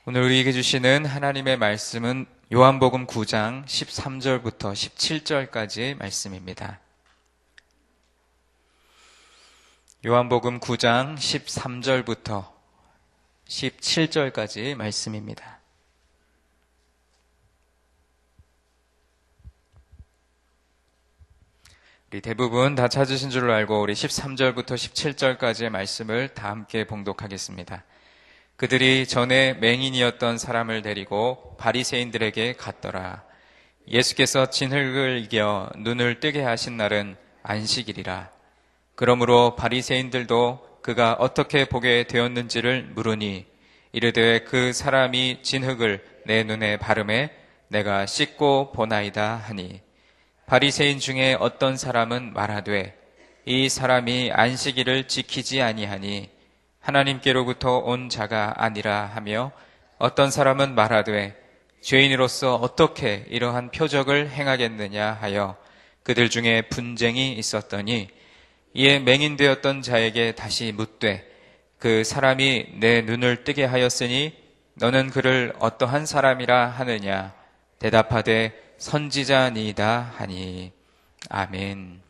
오늘 우리에게 주시는 하나님의 말씀은 요한복음 9장 13절부터 17절까지의 말씀입니다. 요한복음 9장 13절부터 17절까지의 말씀입니다. 우리 대부분 다 찾으신 줄로 알고 우리 13절부터 17절까지의 말씀을 다 함께 봉독하겠습니다. 그들이 전에 맹인이었던 사람을 데리고 바리새인들에게 갔더라. 예수께서 진흙을 이겨 눈을 뜨게 하신 날은 안식일이라. 그러므로 바리새인들도 그가 어떻게 보게 되었는지를 물으니 이르되 그 사람이 진흙을 내 눈에 바르매 내가 씻고 보나이다 하니, 바리새인 중에 어떤 사람은 말하되 이 사람이 안식일을 지키지 아니하니 하나님께로부터 온 자가 아니라 하며, 어떤 사람은 말하되 죄인으로서 어떻게 이러한 표적을 행하겠느냐 하여 그들 중에 분쟁이 있었더니, 이에 맹인되었던 자에게 다시 묻되 그 사람이 내 눈을 뜨게 하였으니 너는 그를 어떠한 사람이라 하느냐? 대답하되 선지자니이다 하니. 아멘.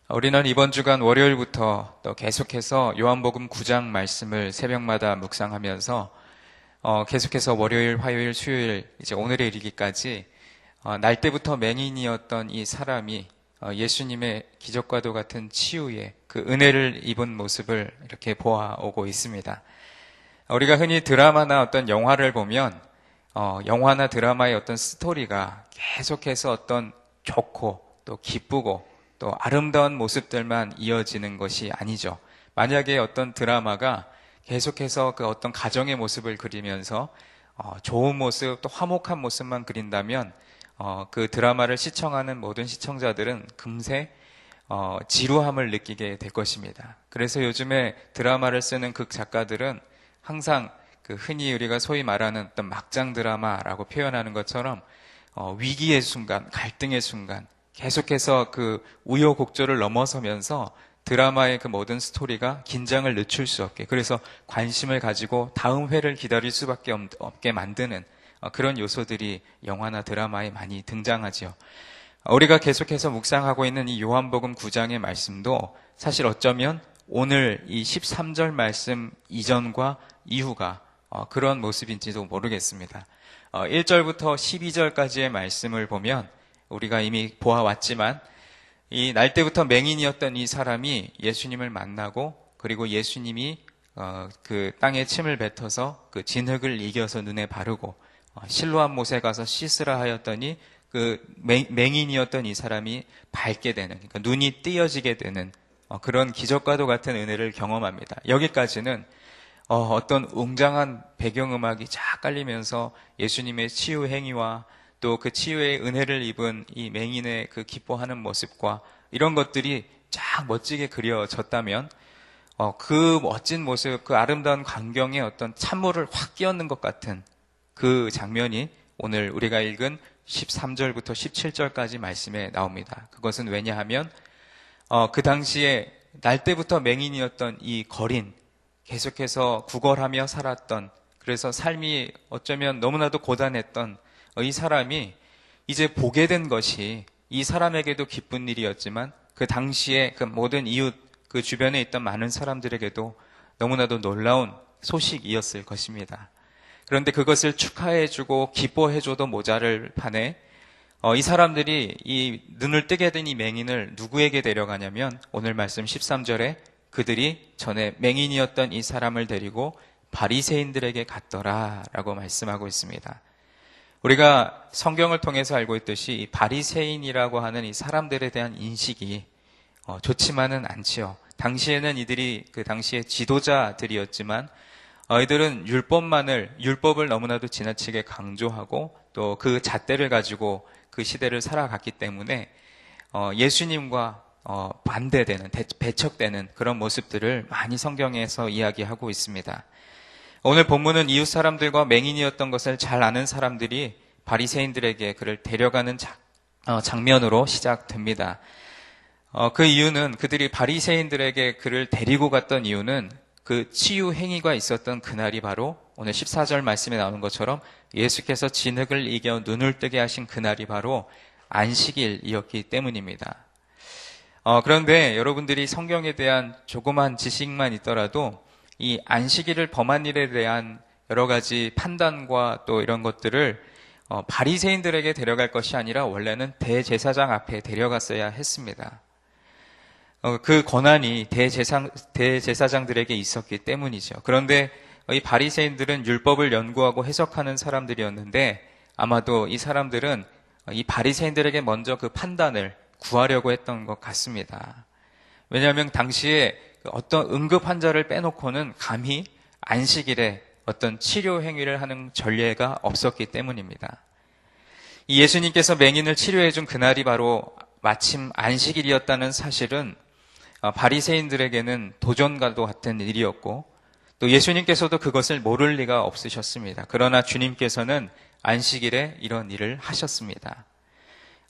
우리는 이번 주간 월요일부터 또 계속해서 요한복음 9장 말씀을 새벽마다 묵상하면서 계속해서 월요일, 화요일, 수요일, 이제 오늘에 이르기까지 날 때부터 맹인이었던 이 사람이 예수님의 기적과도 같은 치유의 그 은혜를 입은 모습을 이렇게 보아오고 있습니다. 우리가 흔히 드라마나 어떤 영화를 보면 영화나 드라마의 어떤 스토리가 계속해서 어떤 좋고 또 기쁘고 또 아름다운 모습들만 이어지는 것이 아니죠. 만약에 어떤 드라마가 계속해서 그 어떤 가정의 모습을 그리면서 좋은 모습 또 화목한 모습만 그린다면 그 드라마를 시청하는 모든 시청자들은 금세 지루함을 느끼게 될 것입니다. 그래서 요즘에 드라마를 쓰는 극 작가들은 항상 그 흔히 우리가 소위 말하는 어떤 막장 드라마라고 표현하는 것처럼 위기의 순간, 갈등의 순간, 계속해서 그 우여곡절을 넘어서면서 드라마의 그 모든 스토리가 긴장을 늦출 수 없게, 그래서 관심을 가지고 다음 회를 기다릴 수밖에 없게 만드는 그런 요소들이 영화나 드라마에 많이 등장하죠. 우리가 계속해서 묵상하고 있는 이 요한복음 9장의 말씀도 사실 어쩌면 오늘 이 13절 말씀 이전과 이후가 그런 모습인지도 모르겠습니다. 1절부터 12절까지의 말씀을 보면 우리가 이미 보아왔지만, 이 날 때부터 맹인이었던 이 사람이 예수님을 만나고, 그리고 예수님이 그 땅에 침을 뱉어서 그 진흙을 이겨서 눈에 바르고 실로암 못에 가서 씻으라 하였더니 그 맹인이었던 이 사람이 밝게 되는, 그러니까 눈이 띄어지게 되는 그런 기적과도 같은 은혜를 경험합니다. 여기까지는 어떤 웅장한 배경음악이 쫙 깔리면서 예수님의 치유 행위와 또 그 치유의 은혜를 입은 이 맹인의 그 기뻐하는 모습과 이런 것들이 쫙 멋지게 그려졌다면, 그 멋진 모습, 그 아름다운 광경에 어떤 찬물을 확 끼얹는 것 같은 그 장면이 오늘 우리가 읽은 13절부터 17절까지 말씀에 나옵니다. 그것은 왜냐하면 그 당시에 날 때부터 맹인이었던 이 거린, 계속해서 구걸하며 살았던, 그래서 삶이 어쩌면 너무나도 고단했던 이 사람이 이제 보게 된 것이 이 사람에게도 기쁜 일이었지만 그 당시에 그 모든 이웃, 그 주변에 있던 많은 사람들에게도 너무나도 놀라운 소식이었을 것입니다. 그런데 그것을 축하해주고 기뻐해줘도 모자랄 판에 이 사람들이 이 눈을 뜨게 된 이 맹인을 누구에게 데려가냐면, 오늘 말씀 13절에 그들이 전에 맹인이었던 이 사람을 데리고 바리새인들에게 갔더라 라고 말씀하고 있습니다. 우리가 성경을 통해서 알고 있듯이 이 바리새인이라고 하는 이 사람들에 대한 인식이 좋지만은 않지요. 당시에는 이들이 그 당시의 지도자들이었지만 이들은 율법을 너무나도 지나치게 강조하고 또 그 잣대를 가지고 그 시대를 살아갔기 때문에 예수님과 반대되는, 배척되는 그런 모습들을 많이 성경에서 이야기하고 있습니다. 오늘 본문은 이웃 사람들과 맹인이었던 것을 잘 아는 사람들이 바리새인들에게 그를 데려가는 장면으로 시작됩니다. 그 이유는, 그들이 바리새인들에게 그를 데리고 갔던 이유는 그 치유 행위가 있었던 그날이 바로 오늘 14절 말씀에 나오는 것처럼 예수께서 진흙을 이겨 눈을 뜨게 하신 그날이 바로 안식일이었기 때문입니다. 그런데 여러분들이 성경에 대한 조그만 지식만 있더라도 이 안식일을 범한 일에 대한 여러 가지 판단과 또 이런 것들을 바리새인들에게 데려갈 것이 아니라 원래는 대제사장 앞에 데려갔어야 했습니다. 그 권한이 대제사장들에게 있었기 때문이죠. 그런데 이 바리새인들은 율법을 연구하고 해석하는 사람들이었는데 아마도 이 사람들은 이 바리새인들에게 먼저 그 판단을 구하려고 했던 것 같습니다. 왜냐하면 당시에 어떤 응급 환자를 빼놓고는 감히 안식일에 어떤 치료 행위를 하는 전례가 없었기 때문입니다. 이 예수님께서 맹인을 치료해준 그날이 바로 마침 안식일이었다는 사실은 바리새인들에게는 도전과도 같은 일이었고 또 예수님께서도 그것을 모를 리가 없으셨습니다. 그러나 주님께서는 안식일에 이런 일을 하셨습니다.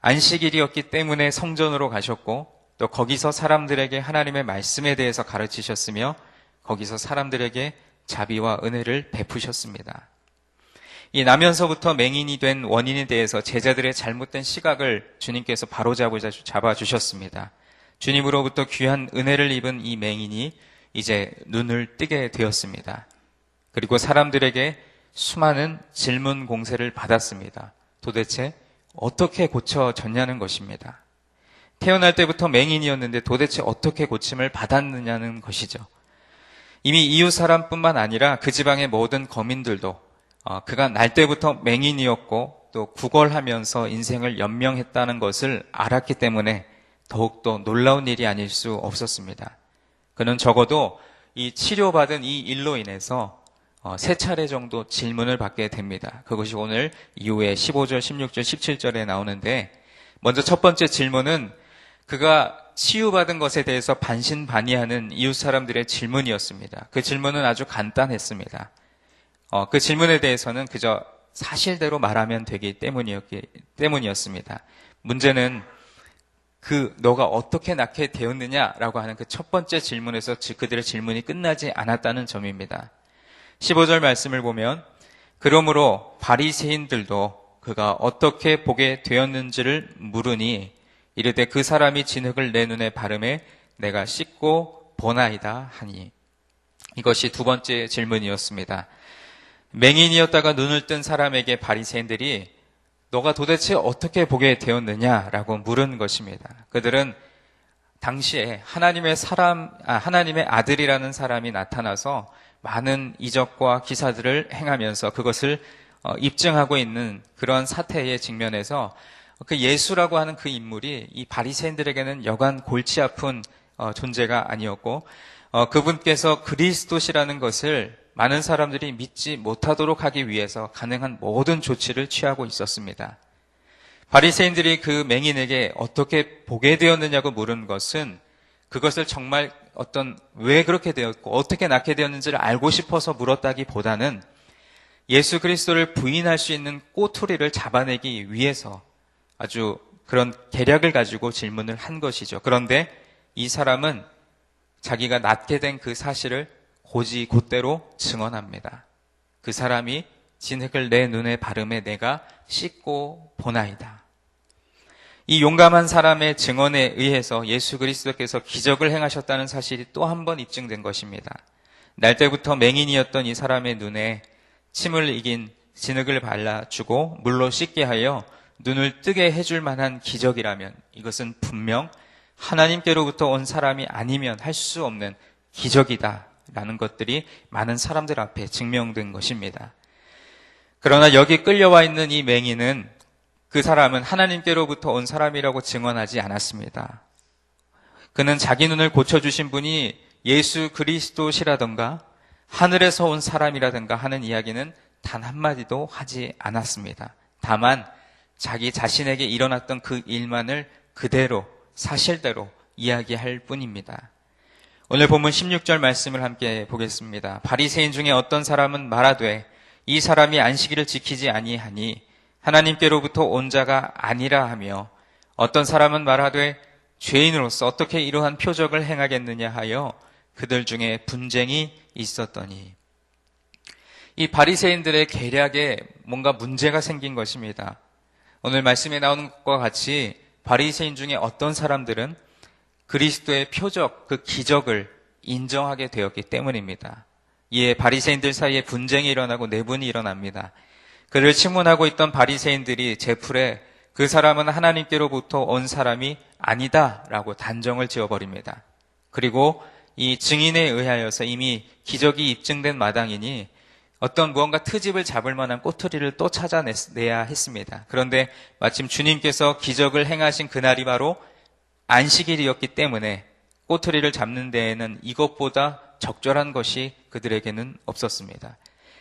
안식일이었기 때문에 성전으로 가셨고 또 거기서 사람들에게 하나님의 말씀에 대해서 가르치셨으며 거기서 사람들에게 자비와 은혜를 베푸셨습니다. 이 나면서부터 맹인이 된 원인에 대해서 제자들의 잘못된 시각을 주님께서 잡아주셨습니다. 주님으로부터 귀한 은혜를 입은 이 맹인이 이제 눈을 뜨게 되었습니다. 그리고 사람들에게 수많은 질문 공세를 받았습니다. 도대체 어떻게 고쳐졌냐는 것입니다. 태어날 때부터 맹인이었는데 도대체 어떻게 고침을 받았느냐는 것이죠. 이미 이웃 사람뿐만 아니라 그 지방의 모든 거민들도 그가 날 때부터 맹인이었고 또 구걸하면서 인생을 연명했다는 것을 알았기 때문에 더욱더 놀라운 일이 아닐 수 없었습니다. 그는 적어도 이 치료받은 이 일로 인해서 3차례 정도 질문을 받게 됩니다. 그것이 오늘 이후에 15절, 16절, 17절에 나오는데 먼저 첫 번째 질문은 그가 치유받은 것에 대해서 반신반의하는 이웃 사람들의 질문이었습니다. 그 질문은 아주 간단했습니다. 그 질문에 대해서는 그저 사실대로 말하면 되기 때문이었습니다. 문제는 너가 어떻게 낳게 되었느냐라고 하는 그 첫 번째 질문에서 그들의 질문이 끝나지 않았다는 점입니다. 15절 말씀을 보면 그러므로 바리새인들도 그가 어떻게 보게 되었는지를 물으니 이르되 그 사람이 진흙을 내 눈에 바르매 내가 씻고 보나이다 하니. 이것이 두 번째 질문이었습니다. 맹인이었다가 눈을 뜬 사람에게 바리새인들이 너가 도대체 어떻게 보게 되었느냐라고 물은 것입니다. 그들은 당시에 하나님의 아들이라는 사람이 나타나서 많은 이적과 기사들을 행하면서 그것을 입증하고 있는 그런 사태에 직면해서 그 예수라고 하는 그 인물이 이 바리새인들에게는 여간 골치 아픈 존재가 아니었고 그분께서 그리스도시라는 것을 많은 사람들이 믿지 못하도록 하기 위해서 가능한 모든 조치를 취하고 있었습니다. 바리새인들이 그 맹인에게 어떻게 보게 되었느냐고 물은 것은 그것을 정말 왜 그렇게 되었고 어떻게 낳게 되었는지를 알고 싶어서 물었다기보다는 예수 그리스도를 부인할 수 있는 꼬투리를 잡아내기 위해서 아주 그런 계략을 가지고 질문을 한 것이죠. 그런데 이 사람은 자기가 낳게 된 그 사실을 곧대로 증언합니다. 그 사람이 진흙을 내 눈에 바르매 내가 씻고 보나이다. 이 용감한 사람의 증언에 의해서 예수 그리스도께서 기적을 행하셨다는 사실이 또 한 번 입증된 것입니다. 날 때부터 맹인이었던 이 사람의 눈에 침을 이긴 진흙을 발라주고 물로 씻게 하여 눈을 뜨게 해줄 만한 기적이라면 이것은 분명 하나님께로부터 온 사람이 아니면 할 수 없는 기적이다 라는 것들이 많은 사람들 앞에 증명된 것입니다. 그러나 여기 끌려와 있는 이 맹인은 그 사람은 하나님께로부터 온 사람이라고 증언하지 않았습니다. 그는 자기 눈을 고쳐주신 분이 예수 그리스도시라던가 하늘에서 온 사람이라던가 하는 이야기는 단 한마디도 하지 않았습니다. 다만 자기 자신에게 일어났던 그 일만을 그대로 사실대로 이야기할 뿐입니다. 오늘 본문 16절 말씀을 함께 보겠습니다. 바리새인 중에 어떤 사람은 말하되 이 사람이 안식일을 지키지 아니하니 하나님께로부터 온 자가 아니라 하며 어떤 사람은 말하되 죄인으로서 어떻게 이러한 표적을 행하겠느냐 하여 그들 중에 분쟁이 있었더니. 이 바리새인들의 계략에 뭔가 문제가 생긴 것입니다. 오늘 말씀에 나오는 것과 같이 바리새인 중에 어떤 사람들은 그리스도의 표적, 그 기적을 인정하게 되었기 때문입니다. 이에 바리새인들 사이에 분쟁이 일어나고 내분이 일어납니다. 그를 침문하고 있던 바리새인들이 제풀에 그 사람은 하나님께로부터 온 사람이 아니다라고 단정을 지어버립니다. 그리고 이 증인에 의하여서 이미 기적이 입증된 마당이니 어떤 무언가 트집을 잡을 만한 꼬투리를 또 찾아내야 했습니다. 그런데 마침 주님께서 기적을 행하신 그날이 바로 안식일이었기 때문에 꼬투리를 잡는 데에는 이것보다 적절한 것이 그들에게는 없었습니다.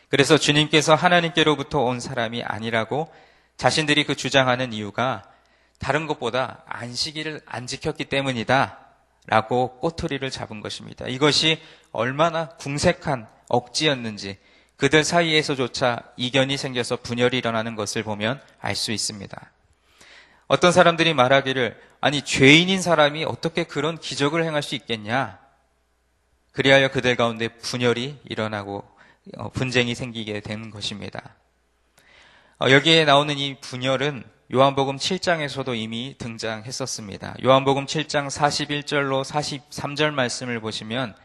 그래서 주님께서 하나님께로부터 온 사람이 아니라고 자신들이 그 주장하는 이유가 다른 것보다 안식일을 안 지켰기 때문이다 라고 꼬투리를 잡은 것입니다. 이것이 얼마나 궁색한 억지였는지 그들 사이에서조차 이견이 생겨서 분열이 일어나는 것을 보면 알 수 있습니다. 어떤 사람들이 말하기를 아니 죄인인 사람이 어떻게 그런 기적을 행할 수 있겠냐. 그리하여 그들 가운데 분열이 일어나고 분쟁이 생기게 되는 것입니다. 여기에 나오는 이 분열은 요한복음 7장에서도 이미 등장했었습니다. 요한복음 7장 41절로 43절 말씀을 보시면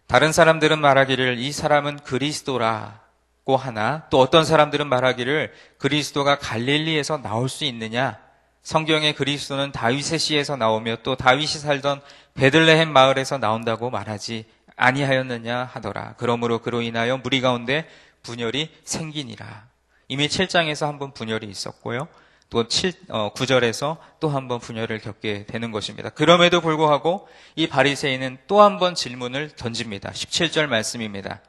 다른 사람들은 말하기를 이 사람은 그리스도라고 하나 또 어떤 사람들은 말하기를 그리스도가 갈릴리에서 나올 수 있느냐. 성경의 그리스도는 다윗의 씨에서 나오며 또 다윗이 살던 베들레헴 마을에서 나온다고 말하지 아니하였느냐 하더라. 그러므로 그로 인하여 무리 가운데 분열이 생기니라. 이미 7장에서 한번 분열이 있었고요. 또 9절에서 또 한번 분열을 겪게 되는 것입니다. 그럼에도 불구하고 이 바리새인은 또 한번 질문을 던집니다. 17절 말씀입니다.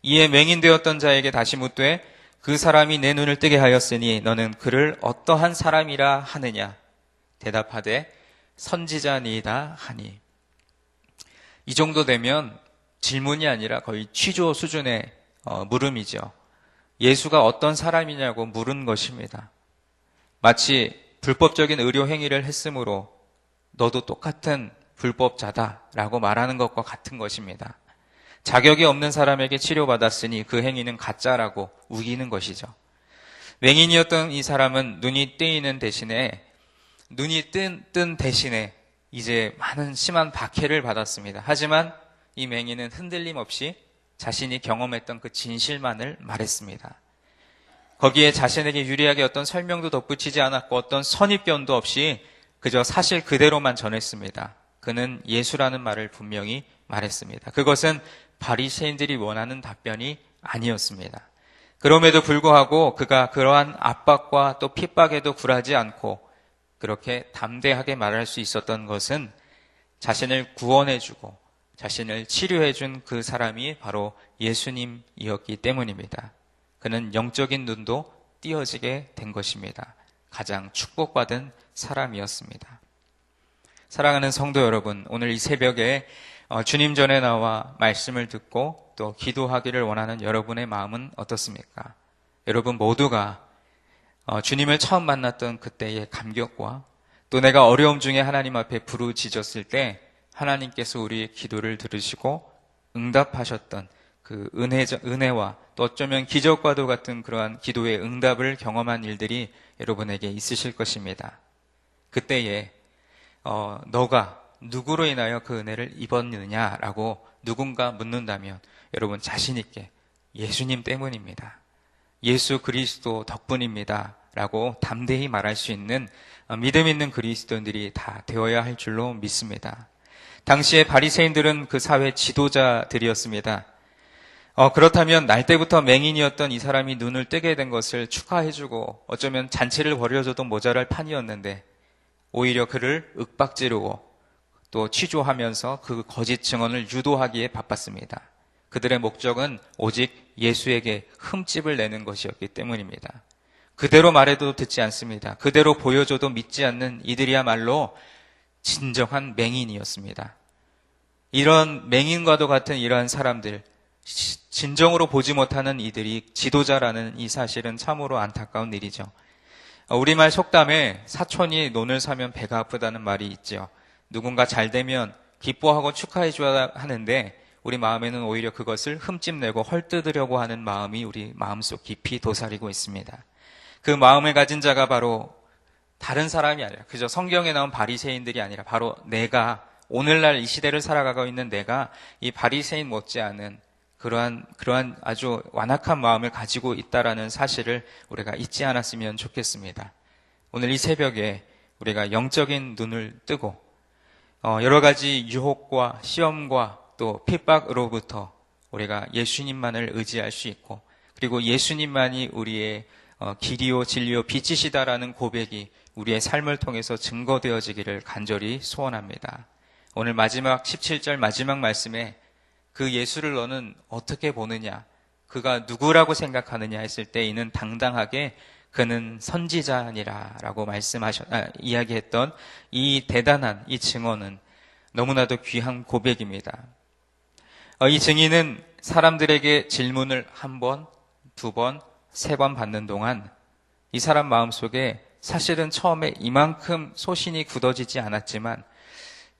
이에 맹인되었던 자에게 다시 묻되 그 사람이 내 눈을 뜨게 하였으니 너는 그를 어떠한 사람이라 하느냐. 대답하되 선지자니이다 하니. 이 정도 되면 질문이 아니라 거의 취조 수준의 물음이죠. 예수가 어떤 사람이냐고 물은 것입니다. 마치 불법적인 의료 행위를 했으므로 너도 똑같은 불법자다라고 말하는 것과 같은 것입니다. 자격이 없는 사람에게 치료받았으니 그 행위는 가짜라고 우기는 것이죠. 맹인이었던 이 사람은 눈이 뜬 대신에 이제 많은 심한 박해를 받았습니다. 하지만 이 맹인은 흔들림 없이 자신이 경험했던 그 진실만을 말했습니다. 거기에 자신에게 유리하게 어떤 설명도 덧붙이지 않았고 어떤 선입견도 없이 그저 사실 그대로만 전했습니다. 그는 예수라는 말을 분명히 말했습니다. 그것은 바리새인들이 원하는 답변이 아니었습니다. 그럼에도 불구하고 그가 그러한 압박과 또 핍박에도 굴하지 않고 그렇게 담대하게 말할 수 있었던 것은 자신을 구원해주고 자신을 치료해준 그 사람이 바로 예수님이었기 때문입니다. 그는 영적인 눈도 띄어지게 된 것입니다. 가장 축복받은 사람이었습니다. 사랑하는 성도 여러분, 오늘 이 새벽에 주님 전에 나와 말씀을 듣고 또 기도하기를 원하는 여러분의 마음은 어떻습니까? 여러분 모두가 주님을 처음 만났던 그때의 감격과 또 내가 어려움 중에 하나님 앞에 부르짖었을 때 하나님께서 우리의 기도를 들으시고 응답하셨던 그 은혜와 또 어쩌면 기적과도 같은 그러한 기도의 응답을 경험한 일들이 여러분에게 있으실 것입니다. 그때에 너가 누구로 인하여 그 은혜를 입었느냐라고 누군가 묻는다면 여러분 자신 있게 예수님 때문입니다. 예수 그리스도 덕분입니다. 라고 담대히 말할 수 있는 믿음 있는 그리스도인들이 다 되어야 할 줄로 믿습니다. 당시에 바리새인들은 그 사회 지도자들이었습니다. 그렇다면 날 때부터 맹인이었던 이 사람이 눈을 뜨게 된 것을 축하해주고 어쩌면 잔치를 벌여줘도 모자랄 판이었는데 오히려 그를 윽박지르고 또 취조하면서 그 거짓 증언을 유도하기에 바빴습니다. 그들의 목적은 오직 예수에게 흠집을 내는 것이었기 때문입니다. 그대로 말해도 듣지 않습니다. 그대로 보여줘도 믿지 않는 이들이야말로 진정한 맹인이었습니다. 이런 맹인과도 같은 이러한 사람들, 진정으로 보지 못하는 이들이 지도자라는 이 사실은 참으로 안타까운 일이죠. 우리말 속담에 사촌이 논을 사면 배가 아프다는 말이 있죠. 누군가 잘 되면 기뻐하고 축하해 줘야 하는데 우리 마음에는 오히려 그것을 흠집내고 헐뜯으려고 하는 마음이 우리 마음속 깊이 도사리고 있습니다. 그 마음을 가진 자가 바로 다른 사람이 아니라 그저 성경에 나온 바리새인들이 아니라 바로 내가 오늘날 이 시대를 살아가고 있는 내가 이 바리새인 못지않은 그러한 아주 완악한 마음을 가지고 있다라는 사실을 우리가 잊지 않았으면 좋겠습니다. 오늘 이 새벽에 우리가 영적인 눈을 뜨고 여러 가지 유혹과 시험과 또 핍박으로부터 우리가 예수님만을 의지할 수 있고 그리고 예수님만이 우리의 길이요 진리요 빛이시다라는 고백이 우리의 삶을 통해서 증거되어지기를 간절히 소원합니다. 오늘 마지막 17절 마지막 말씀에 그 예수를 너는 어떻게 보느냐, 그가 누구라고 생각하느냐 했을 때 이는 당당하게 그는 선지자니라 라고 이야기했던 이 대단한 이 증언은 너무나도 귀한 고백입니다. 이 증인은 사람들에게 질문을 한 번, 두 번, 세 번 받는 동안 이 사람 마음속에 사실은 처음에 이만큼 소신이 굳어지지 않았지만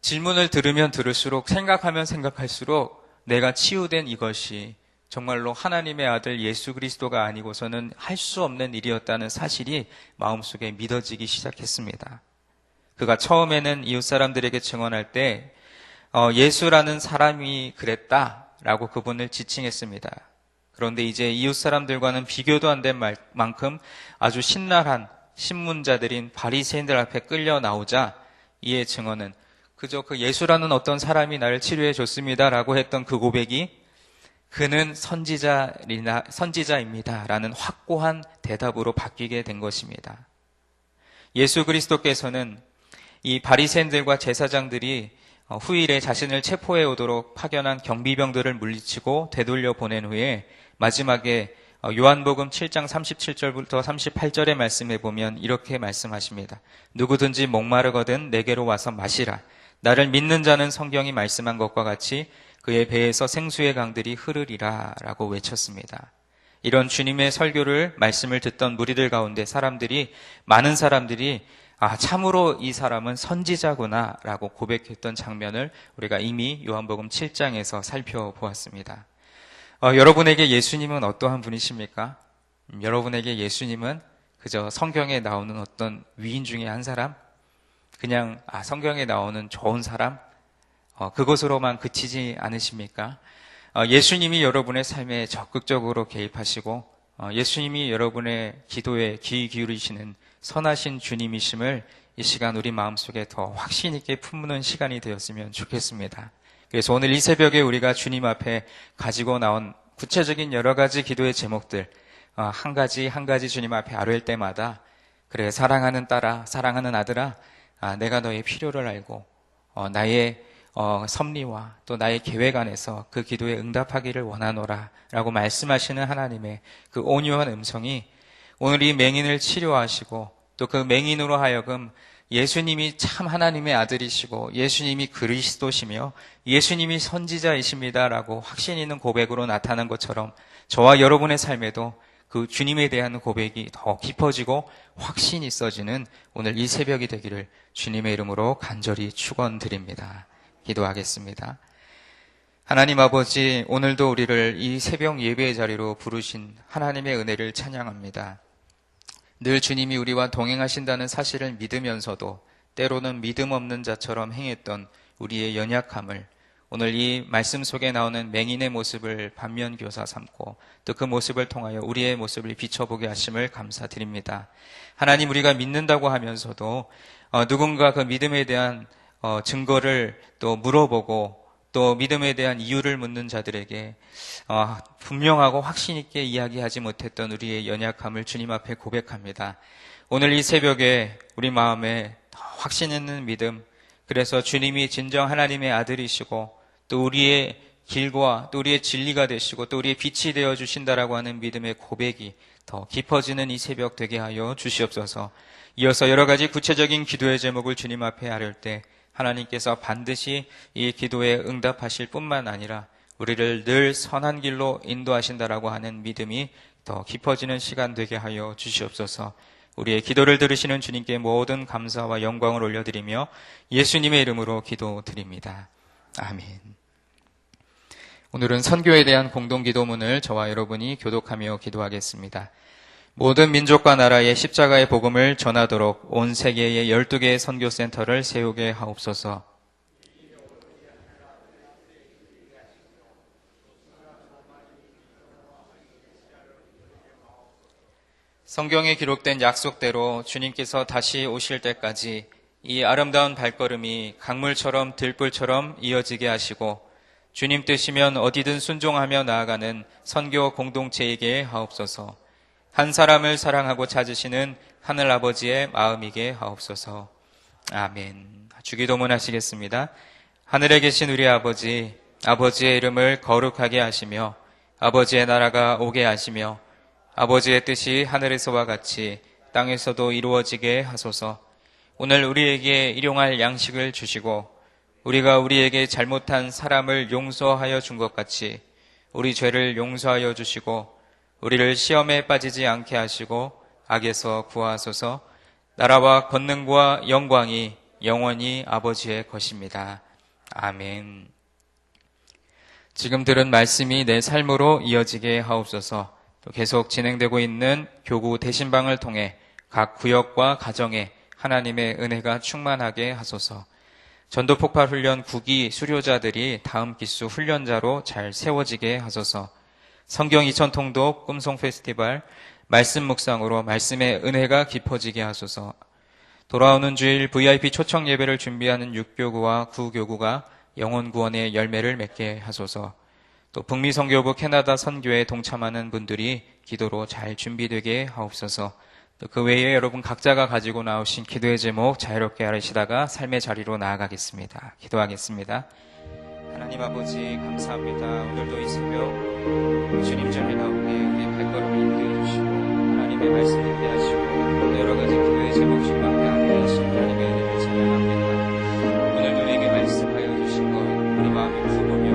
질문을 들으면 들을수록 생각하면 생각할수록 내가 치유된 이것이 정말로 하나님의 아들 예수 그리스도가 아니고서는 할 수 없는 일이었다는 사실이 마음속에 믿어지기 시작했습니다. 그가 처음에는 이웃 사람들에게 증언할 때 예수라는 사람이 그랬다라고 그분을 지칭했습니다. 그런데 이제 이웃 사람들과는 비교도 안 된 만큼 아주 신랄한 신문자들인 바리새인들 앞에 끌려 나오자 이의 증언은 그저 그 예수라는 어떤 사람이 나를 치료해 줬습니다라고 했던 그 고백이 그는 선지자입니다 라는 확고한 대답으로 바뀌게 된 것입니다. 예수 그리스도께서는 이 바리새인들과 제사장들이 후일에 자신을 체포해 오도록 파견한 경비병들을 물리치고 되돌려 보낸 후에 마지막에 요한복음 7장 37절부터 38절의 말씀에 보면 이렇게 말씀하십니다. 누구든지 목마르거든 내게로 와서 마시라. 나를 믿는 자는 성경이 말씀한 것과 같이 그의 배에서 생수의 강들이 흐르리라 라고 외쳤습니다. 이런 주님의 설교를 말씀을 듣던 무리들 가운데 많은 사람들이 참으로 이 사람은 선지자구나 라고 고백했던 장면을 우리가 이미 요한복음 7장에서 살펴보았습니다. 여러분에게 예수님은 어떠한 분이십니까? 여러분에게 예수님은 그저 성경에 나오는 어떤 위인 중에 한 사람? 그냥 성경에 나오는 좋은 사람? 그것으로만 그치지 않으십니까? 예수님이 여러분의 삶에 적극적으로 개입하시고 예수님이 여러분의 기도에 귀 기울이시는 선하신 주님이심을 이 시간 우리 마음속에 더 확신 있게 품는 시간이 되었으면 좋겠습니다. 그래서 오늘 이 새벽에 우리가 주님 앞에 가지고 나온 구체적인 여러 가지 기도의 제목들 한 가지 한 가지 주님 앞에 아뢰을 때마다 그래 사랑하는 딸아 사랑하는 아들아 내가 너의 필요를 알고 나의 섭리와 또 나의 계획 안에서 그 기도에 응답하기를 원하노라 라고 말씀하시는 하나님의 그 온유한 음성이 오늘 이 맹인을 치료하시고 또 그 맹인으로 하여금 예수님이 참 하나님의 아들이시고 예수님이 그리스도시며 예수님이 선지자이십니다라고 확신 있는 고백으로 나타난 것처럼 저와 여러분의 삶에도 그 주님에 대한 고백이 더 깊어지고 확신이 있어지는 오늘 이 새벽이 되기를 주님의 이름으로 간절히 축원드립니다. 기도하겠습니다. 하나님 아버지, 오늘도 우리를 이 새벽 예배의 자리로 부르신 하나님의 은혜를 찬양합니다. 늘 주님이 우리와 동행하신다는 사실을 믿으면서도 때로는 믿음 없는 자처럼 행했던 우리의 연약함을 오늘 이 말씀 속에 나오는 맹인의 모습을 반면교사 삼고 또 그 모습을 통하여 우리의 모습을 비춰보게 하심을 감사드립니다. 하나님, 우리가 믿는다고 하면서도 누군가 그 믿음에 대한 증거를 또 물어보고 또 믿음에 대한 이유를 묻는 자들에게 분명하고 확신 있게 이야기하지 못했던 우리의 연약함을 주님 앞에 고백합니다. 오늘 이 새벽에 우리 마음에 확신 있는 믿음, 그래서 주님이 진정 하나님의 아들이시고 또 우리의 길과 또 우리의 진리가 되시고 또 우리의 빛이 되어 주신다라고 하는 믿음의 고백이 더 깊어지는 이 새벽 되게 하여 주시옵소서. 이어서 여러 가지 구체적인 기도의 제목을 주님 앞에 아뢰을 때 하나님께서 반드시 이 기도에 응답하실 뿐만 아니라 우리를 늘 선한 길로 인도하신다라고 하는 믿음이 더 깊어지는 시간 되게 하여 주시옵소서. 우리의 기도를 들으시는 주님께 모든 감사와 영광을 올려드리며 예수님의 이름으로 기도드립니다. 아멘. 오늘은 선교에 대한 공동기도문을 저와 여러분이 교독하며 기도하겠습니다. 모든 민족과 나라에 십자가의 복음을 전하도록 온 세계에 12개의 선교센터를 세우게 하옵소서. 성경에 기록된 약속대로 주님께서 다시 오실 때까지 이 아름다운 발걸음이 강물처럼 들불처럼 이어지게 하시고 주님 뜻이면 어디든 순종하며 나아가는 선교 공동체이게 하옵소서. 한 사람을 사랑하고 찾으시는 하늘아버지의 마음이게 하옵소서. 아멘. 주기도문 하시겠습니다. 하늘에 계신 우리 아버지, 아버지의 이름을 거룩하게 하시며 아버지의 나라가 오게 하시며 아버지의 뜻이 하늘에서와 같이 땅에서도 이루어지게 하소서. 오늘 우리에게 일용할 양식을 주시고 우리가 우리에게 잘못한 사람을 용서하여 준 것 같이 우리 죄를 용서하여 주시고 우리를 시험에 빠지지 않게 하시고 악에서 구하소서. 나라와 권능과 영광이 영원히 아버지의 것입니다. 아멘. 지금 들은 말씀이 내 삶으로 이어지게 하옵소서. 또 계속 진행되고 있는 교구 대신방을 통해 각 구역과 가정에 하나님의 은혜가 충만하게 하소서. 전도폭발 훈련 9기 수료자들이 다음 기수 훈련자로 잘 세워지게 하소서. 성경 2000통독 꿈송 페스티벌 말씀 묵상으로 말씀의 은혜가 깊어지게 하소서. 돌아오는 주일 VIP 초청 예배를 준비하는 6교구와 9교구가 영혼 구원의 열매를 맺게 하소서. 또 북미 선교부 캐나다 선교에 동참하는 분들이 기도로 잘 준비되게 하옵소서. 또 그 외에 여러분 각자가 가지고 나오신 기도의 제목 자유롭게 하시다가 삶의 자리로 나아가겠습니다. 기도하겠습니다. 하나님 아버지 감사합니다. 오늘도 이 새벽 주님 전에 가운데 우리의 발걸음을 인도해 주시고 하나님의 말씀 듣게 하시고 여러 가지 기도의 제목 주님 앞에 하게 하신 하나님의 은혜를 찬양합니다. 오늘도 우리에게 말씀하여 주신 것 우리 마음에 품으며